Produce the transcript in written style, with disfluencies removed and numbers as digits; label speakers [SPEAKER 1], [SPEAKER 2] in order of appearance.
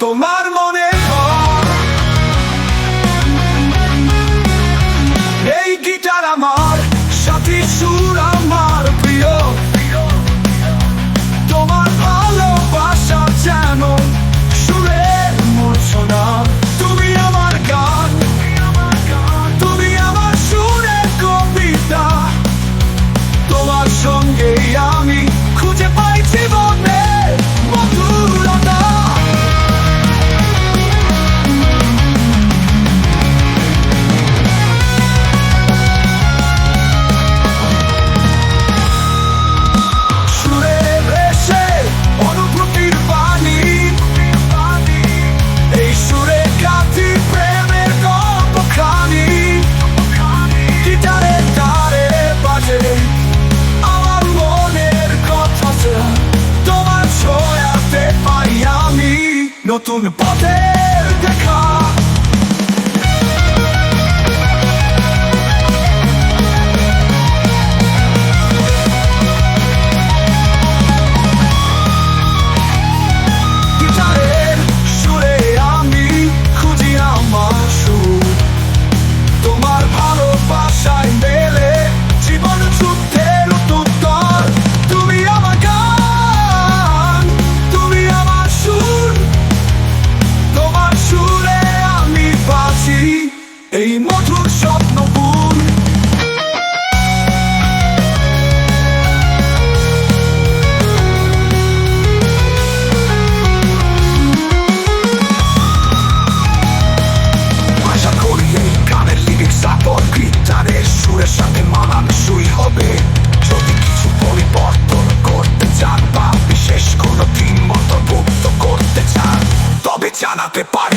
[SPEAKER 1] তোমার মনে ঘর। এই গিটার আমার সাথী, সুর আমার প্রিয়। তোমার ভালোবাসা যেন সুরের মূর্ছনা। তুমি আমার গান, তুমি আমার সুরের কবিতা। তোমার সঙ্গেই আমি খুঁজে পাই জীবনের মধুরতা। সুরে ভেসে অনুভূতির বাণী, এই সুরে গাথি প্রেমের গল্পখানি। গিটারের তারে বাজে আমার মনের কথা, তোমার ছোঁয়াতে পাই আমি নতুন পথের দেখা। গিটারের সুরে আমি খুঁজি আমার সুর। তোমার ভালোবাসায় মেলে জীবন যুদ্ধের উত্তর। তুমি আমার গান, তুমি আমার সুর। তোমার সুরে আমি বাঁচি এই মধুর স্বপ্নপুর। আশা করি এই গানের লিরিক্স আপন গিটারের সুরের সাথে মানানসই হবে। যদি কিছু পরিবর্তন করতে চান বা বিশেষ কোনো দিন অন্তর্ভুক্ত করতে চান, তবে জানাতে পারেন।